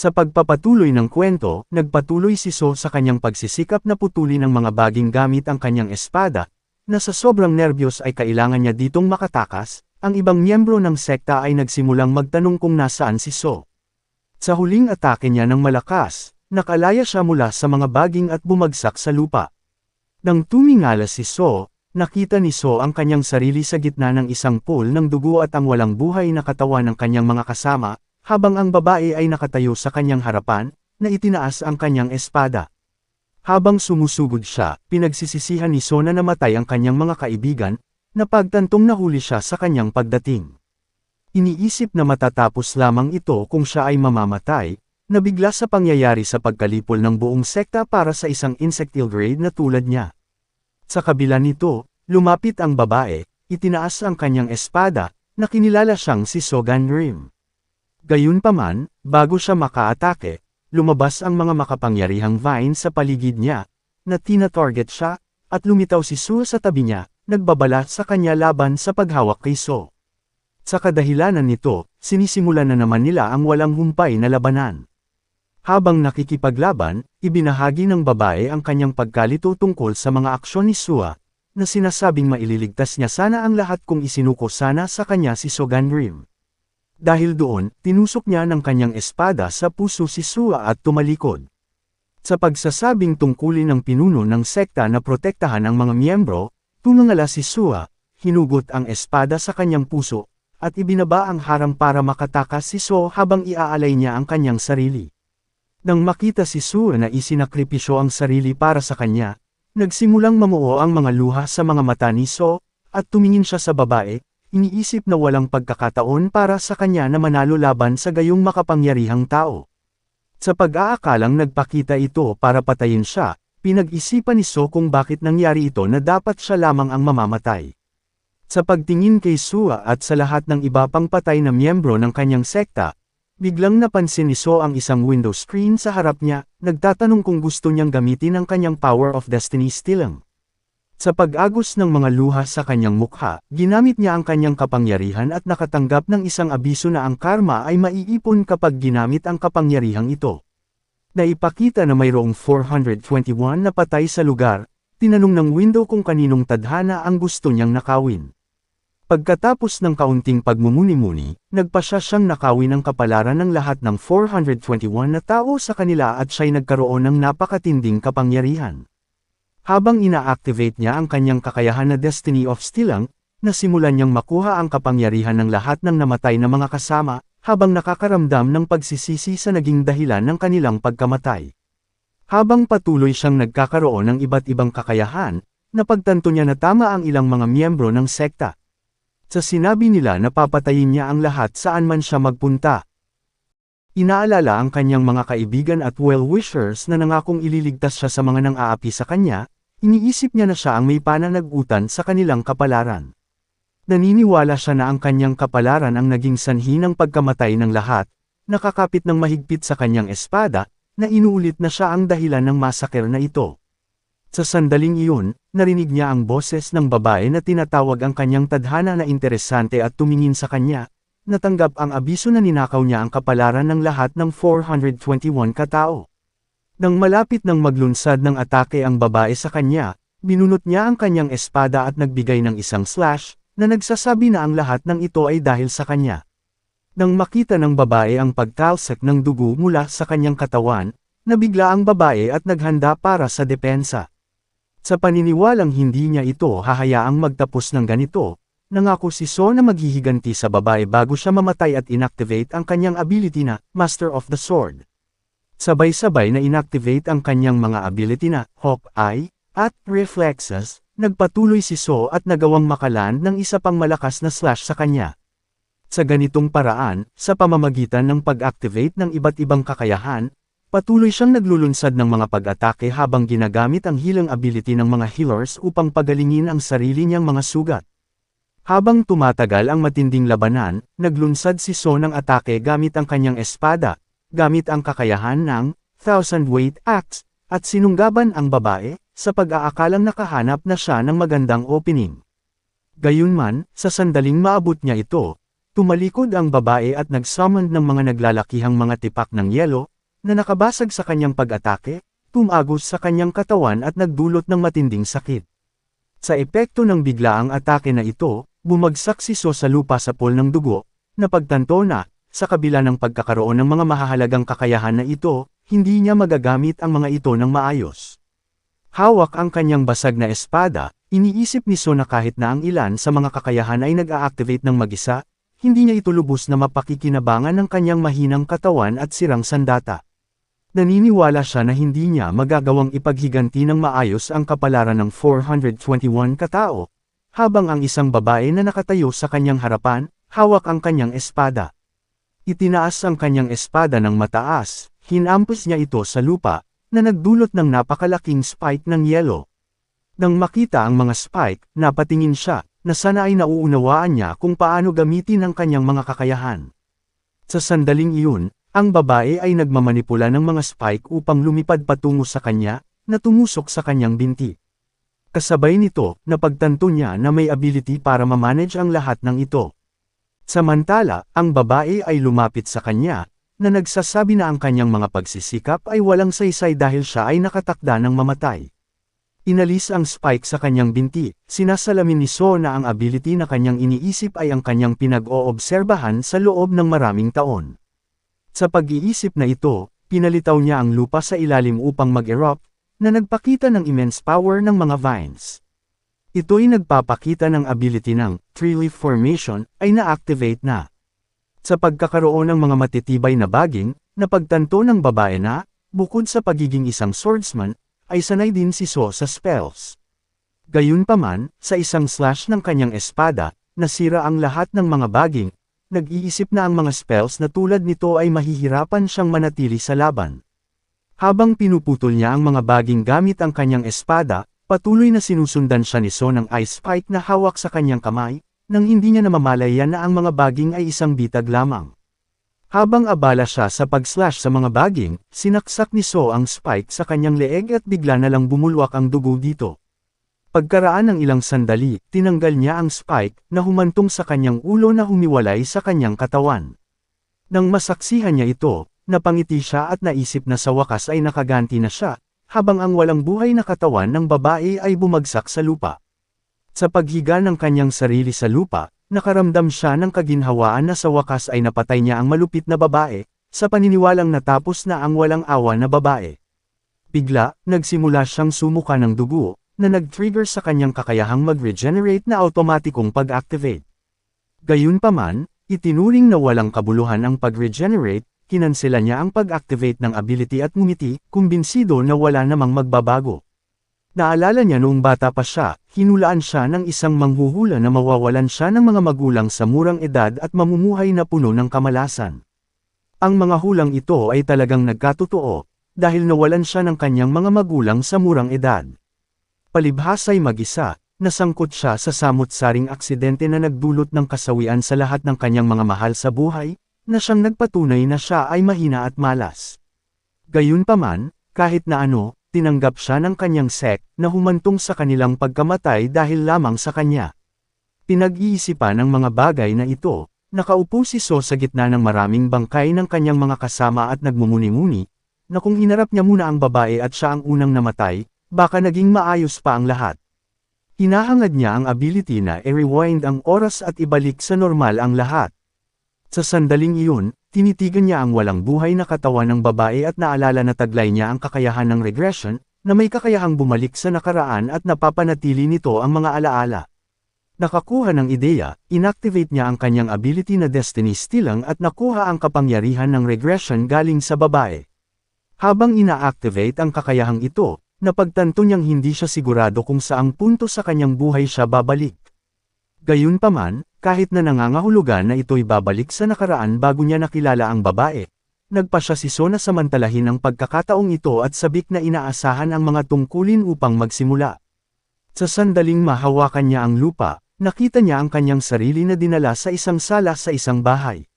Sa pagpapatuloy ng kwento, nagpatuloy si So sa kanyang pagsisikap na putulin ng mga baging gamit ang kanyang espada, na sa sobrang nerbiyos ay kailangan niya ditong makatakas. Ang ibang miyembro ng sekta ay nagsimulang magtanong kung nasaan si So. Sa huling atake niya ng malakas, nakalaya siya mula sa mga baging at bumagsak sa lupa. Nang tumingala si So, nakita ni So ang kanyang sarili sa gitna ng isang pool ng dugo at ang walang buhay na katawan ng kanyang mga kasama, habang ang babae ay nakatayo sa kanyang harapan, na itinaas ang kanyang espada. Habang sumusugod siya, pinagsisisihan ni So na namatay ang kanyang mga kaibigan, na pagtantong nahuli siya sa kanyang pagdating. Iniisip na matatapos lamang ito kung siya ay mamamatay, nabigla sa pangyayari sa pagkalipol ng buong sekta para sa isang insectile na tulad niya. Sa kabila nito, lumapit ang babae, itinaas ang kanyang espada, na kinilala siyang si Sogan Rim. Gayunpaman, bago siya makaatake, lumabas ang mga makapangyarihang vine sa paligid niya, na tina-target siya, at lumitaw si So sa tabi niya, nagbabala sa kanya laban sa paghawak kay So. Sa kadahilanan nito, sinisimulan na naman nila ang walang humpay na labanan. Habang nakikipaglaban, ibinahagi ng babae ang kanyang pagkalito tungkol sa mga aksyon ni Sua, na sinasabing maililigtas niya sana ang lahat kung isinuko sana sa kanya si Sogan Rim. Dahil doon, tinusok niya ng kanyang espada sa puso si Sua at tumalikod. Sa pagsasabing tungkulin ng pinuno ng sekta na protektahan ang mga miyembro, tumangala si Sua, hinugot ang espada sa kanyang puso, at ibinaba ang harang para makatakas si So habang iaalay niya ang kanyang sarili. Nang makita si Sua na isinakripisyo ang sarili para sa kanya, nagsimulang mamuo ang mga luha sa mga mata ni So, at tumingin siya sa babae, iniisip na walang pagkakataon para sa kanya na manalo laban sa gayong makapangyarihang tao. Sa pag-aakalang nagpakita ito para patayin siya, pinag-isipan ni So kung bakit nangyari ito na dapat siya lamang ang mamamatay. Sa pagtingin kay Sua at sa lahat ng iba pang patay na miyembro ng kanyang sekta, biglang napansin ni So ang isang window screen sa harap niya, nagtatanong kung gusto niyang gamitin ang kanyang Power of Destiny Stilang. Sa pag-agos ng mga luha sa kanyang mukha, ginamit niya ang kanyang kapangyarihan at nakatanggap ng isang abiso na ang karma ay maiipon kapag ginamit ang kapangyarihang ito. Naipakita na mayroong 421 na patay sa lugar, tinanong ng window kung kaninong tadhana ang gusto niyang nakawin. Pagkatapos ng kaunting pagmumuni-muni, nagpasya siyang nakawin ang kapalaran ng lahat ng 421 na tao sa kanila at siya'y nagkaroon ng napakatinding kapangyarihan. Habang ina-activate niya ang kanyang kakayahan na Destiny of Stilang, nasimulan niyang makuha ang kapangyarihan ng lahat ng namatay na mga kasama, habang nakakaramdam ng pagsisisi sa naging dahilan ng kanilang pagkamatay. Habang patuloy siyang nagkakaroon ng iba't ibang kakayahan, napagtanto niya na tama ang ilang mga miyembro ng sekta. Sa sinabi nila na papatayin niya ang lahat saan man siya magpunta. Inaalala ang kanyang mga kaibigan at well-wishers na nangakong ililigtas siya sa mga nang-aapi sa kanya, iniisip niya na siya ang may pananagutan sa kanilang kapalaran. Naniniwala siya na ang kanyang kapalaran ang naging sanhi ng pagkamatay ng lahat, nakakapit ng mahigpit sa kanyang espada, na inuulit na siya ang dahilan ng masaker na ito. Sa sandaling iyon, narinig niya ang boses ng babae na tinatawag ang kanyang tadhana na interesante at tumingin sa kanya, natanggap ang abiso na ninakaw niya ang kapalaran ng lahat ng 421 katao. Nang malapit ng maglunsad ng atake ang babae sa kanya, binunot niya ang kanyang espada at nagbigay ng isang slash, na nagsasabi na ang lahat ng ito ay dahil sa kanya. Nang makita ng babae ang pagtalsik ng dugo mula sa kanyang katawan, nabigla ang babae at naghanda para sa depensa. Sa paniniwalang hindi niya ito hahayaang magtapos ng ganito, nangako si So na maghihiganti sa babae bago siya mamatay at inactivate ang kanyang ability na Master of the Sword. Sabay-sabay na inactivate ang kanyang mga ability na Hawkeye at Reflexes. Nagpatuloy si So at nagawang makaland ng isa pang malakas na slash sa kanya. Sa ganitong paraan, sa pamamagitan ng pag-activate ng iba't ibang kakayahan, patuloy siyang naglulunsad ng mga pag-atake habang ginagamit ang healing ability ng mga healers upang pagalingin ang sarili niyang mga sugat. Habang tumatagal ang matinding labanan, naglunsad si So ng atake gamit ang kanyang espada, gamit ang kakayahan ng Thousand Weight Axe, at sinunggaban ang babae, sa pag-aakalang nakahanap na siya ng magandang opening. Gayunman, sa sandaling maabot niya ito, tumalikod ang babae at nag-summon ng mga naglalakihang mga tipak ng yelo, na nakabasag sa kanyang pag-atake, tumagos sa kanyang katawan at nagdulot ng matinding sakit. Sa epekto ng biglaang atake na ito, bumagsak si So sa lupa sa pool ng dugo, na pagtanto na, sa kabila ng pagkakaroon ng mga mahahalagang kakayahan na ito, hindi niya magagamit ang mga ito ng maayos. Hawak ang kanyang basag na espada, iniisip ni So na kahit na ang ilan sa mga kakayahan ay nag-a-activate ng mag-isa, hindi niya ito lubos na mapakikinabangan ng kanyang mahinang katawan at sirang sandata. Naniniwala siya na hindi niya magagawang ipaghiganti ng maayos ang kapalaran ng 421 katao, habang ang isang babae na nakatayo sa kanyang harapan, hawak ang kanyang espada. Itinaas ang kanyang espada ng mataas, hinampas niya ito sa lupa, na nagdulot ng napakalaking spike ng yelo. Nang makita ang mga spike, napatingin siya, na sana ay nauunawaan niya kung paano gamitin ang kanyang mga kakayahan. Sa sandaling iyon, ang babae ay nagmamanipula ng mga spike upang lumipad patungo sa kanya, na tumusok sa kanyang binti. Kasabay nito, napagtanto niya na may ability para mamanage ang lahat ng ito. Samantala, ang babae ay lumapit sa kanya, na nagsasabi na ang kanyang mga pagsisikap ay walang saysay dahil siya ay nakatakda ng mamatay. Inalis ang spike sa kanyang binti, sinasalamin ni So na ang ability na kanyang iniisip ay ang kanyang pinag-oobserbahan sa loob ng maraming taon. Sa pag-iisip na ito, pinalitaw niya ang lupa sa ilalim upang mag-erupt, na nagpakita ng immense power ng mga vines. Ito'y nagpapakita ng ability ng tree leaf formation ay na-activate na. Sa pagkakaroon ng mga matitibay na baging, napagtanto ng babae na, bukod sa pagiging isang swordsman, ay sanay din si So sa spells. Gayunpaman, sa isang slash ng kanyang espada, nasira ang lahat ng mga baging, nag-iisip na ang mga spells na tulad nito ay mahihirapan siyang manatili sa laban. Habang pinuputol niya ang mga baging gamit ang kanyang espada, patuloy na sinusundan siya ni So ng ice spike na hawak sa kanyang kamay, nang hindi niya namamalayan na ang mga baging ay isang bitag lamang. Habang abala siya sa pag-slash sa mga baging, sinaksak ni So ang spike sa kanyang leeg at bigla na lang bumulwak ang dugo dito. Pagkaraan ng ilang sandali, tinanggal niya ang spike na humantong sa kanyang ulo na humiwalay sa kanyang katawan. Nang masaksihan niya ito, napangiti siya at naisip na sa wakas ay nakaganti na siya, habang ang walang buhay na katawan ng babae ay bumagsak sa lupa. Sa paghiga ng kanyang sarili sa lupa, nakaramdam siya ng kaginhawaan na sa wakas ay napatay niya ang malupit na babae, sa paniniwalang natapos na ang walang awa na babae. Bigla, nagsimula siyang sumuka ng dugo, na nag-trigger sa kanyang kakayahang mag-regenerate na automatikong pag-activate. Gayunpaman, itinuring na walang kabuluhan ang pag-regenerate, kinansela niya ang pag-activate ng ability at ngumiti, kumbinsido na wala namang magbabago. Naalala niya noong bata pa siya, hinulaan siya ng isang manghuhula na mawawalan siya ng mga magulang sa murang edad at mamumuhay na puno ng kamalasan. Ang mga hulang ito ay talagang nagkatotoo, dahil nawalan siya ng kanyang mga magulang sa murang edad. Palibhasa'y mag-isa, nasangkot siya sa samut-saring aksidente na nagdulot ng kasawian sa lahat ng kanyang mga mahal sa buhay, na siyang nagpatunay na siya ay mahina at malas. Gayunpaman, kahit na ano, tinanggap siya ng kanyang sect na humantong sa kanilang pagkamatay dahil lamang sa kanya. Pinag-iisipan ng mga bagay na ito, nakaupo si So sa gitna ng maraming bangkay ng kanyang mga kasama at nagmumuni-muni, na kung hinarap niya muna ang babae at siya ang unang namatay, baka naging maayos pa ang lahat. Hinahangad niya ang ability na i-rewind ang oras at ibalik sa normal ang lahat. Sa sandaling iyon, tinitigan niya ang walang buhay na katawan ng babae at naalala na taglay niya ang kakayahan ng regression, na may kakayahang bumalik sa nakaraan at napapanatili nito ang mga alaala. Nakakuha ng ideya, inactivate niya ang kanyang ability na Destiny Stealing at nakuha ang kapangyarihan ng regression galing sa babae. Habang ina-activate ang kakayahang ito, napagtanto niyang hindi siya sigurado kung saang punto sa kanyang buhay siya babalik. Gayunpaman, kahit na nangangahulugan na ito'y babalik sa nakaraan bago niya nakilala ang babae, nagpa siya si So na samantalahin ang pagkakataong ito at sabik na inaasahan ang mga tungkulin upang magsimula. Sa sandaling mahawakan niya ang lupa, nakita niya ang kanyang sarili na dinala sa isang sala sa isang bahay.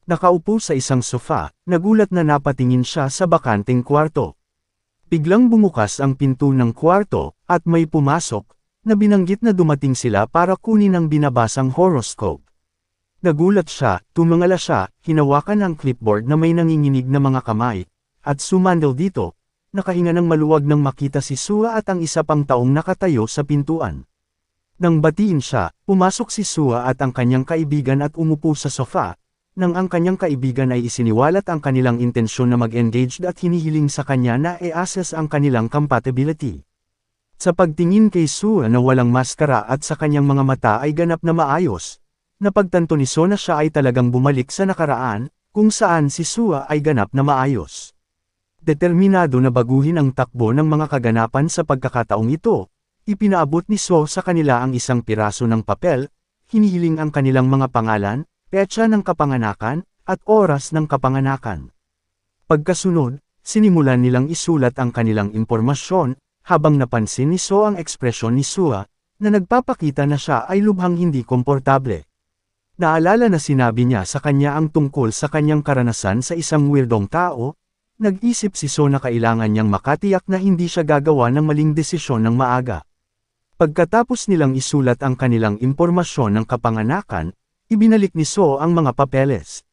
Nakaupo sa isang sofa, nagulat na napatingin siya sa bakanteng kwarto. Biglang bumukas ang pinto ng kwarto, at may pumasok, na binanggit na dumating sila para kunin ang binabasang horoscope. Nagulat siya, tumangala siya, hinawakan ang clipboard na may nanginginig na mga kamay, at sumandal dito, nakahinga ng maluwag nang makita si Sua at ang isa pang taong nakatayo sa pintuan. Nang batiin siya, pumasok si Sua at ang kanyang kaibigan at umupo sa sofa, nang ang kanyang kaibigan ay isiniwalat ang kanilang intensyon na mag-engage at hinihiling sa kanya na i-assess ang kanilang compatibility. Sa pagtingin kay Sua na walang maskara at sa kanyang mga mata ay ganap na maayos, napagtanto ni So na siya ay talagang bumalik sa nakaraan, kung saan si Sua ay ganap na maayos. Determinado na baguhin ang takbo ng mga kaganapan sa pagkakataong ito, ipinaabot ni So sa kanila ang isang piraso ng papel, hinihiling ang kanilang mga pangalan, petsa ng kapanganakan, at oras ng kapanganakan. Pagkasunod, sinimulan nilang isulat ang kanilang impormasyon, habang napansin ni So ang ekspresyon ni Sua, na nagpapakita na siya ay lubhang hindi komportable. Naalala na sinabi niya sa kanya ang tungkol sa kanyang karanasan sa isang weirdong tao, nag-isip si So na kailangan niyang makatiyak na hindi siya gagawa ng maling desisyon ng maaga. Pagkatapos nilang isulat ang kanilang impormasyon ng kapanganakan, ibinalik ni So ang mga papeles.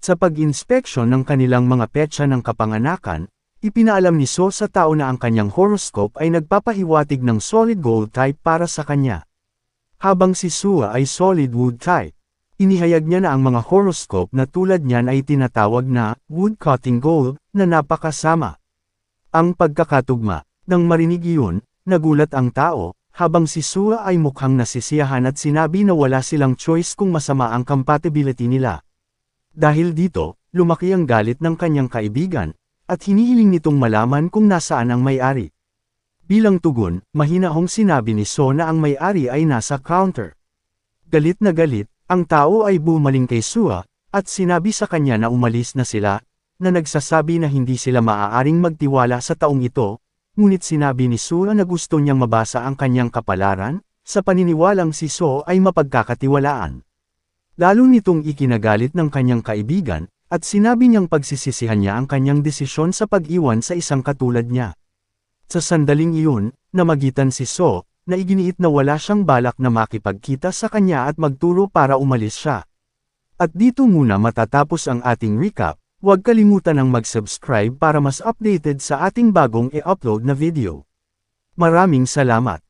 Sa pag-inspeksyon ng kanilang mga petsa ng kapanganakan, ipinaalam ni So sa tao na ang kanyang horoscope ay nagpapahiwatig ng solid gold type para sa kanya. Habang si Sua ay solid wood type, inihayag niya na ang mga horoscope na tulad niyan ay tinatawag na wood-cutting gold na napakasama. Ang pagkakatugma, nang marinig iyon, nagulat ang tao, habang si Sua ay mukhang nasisiyahan at sinabi na wala silang choice kung masama ang compatibility nila. Dahil dito, lumaki ang galit ng kanyang kaibigan, at hinihiling nitong malaman kung nasaan ang may-ari. Bilang tugon, mahinahong sinabi ni So na ang may-ari ay nasa counter. Galit na galit, ang tao ay bumaling kay Sua, at sinabi sa kanya na umalis na sila, na nagsasabi na hindi sila maaaring magtiwala sa taong ito, ngunit sinabi ni Sua na gusto niyang mabasa ang kanyang kapalaran, sa paniniwalang si So ay mapagkakatiwalaan. Lalo nitong ikinagalit ng kanyang kaibigan, at sinabi niyang pagsisisihan niya ang kanyang desisyon sa pag-iwan sa isang katulad niya. Sa sandaling iyon, namagitan si So, na iginiit na wala siyang balak na makipagkita sa kanya at magturo para umalis siya. At dito muna matatapos ang ating recap, huwag kalimutan ang mag-subscribe para mas updated sa ating bagong i-upload na video. Maraming salamat!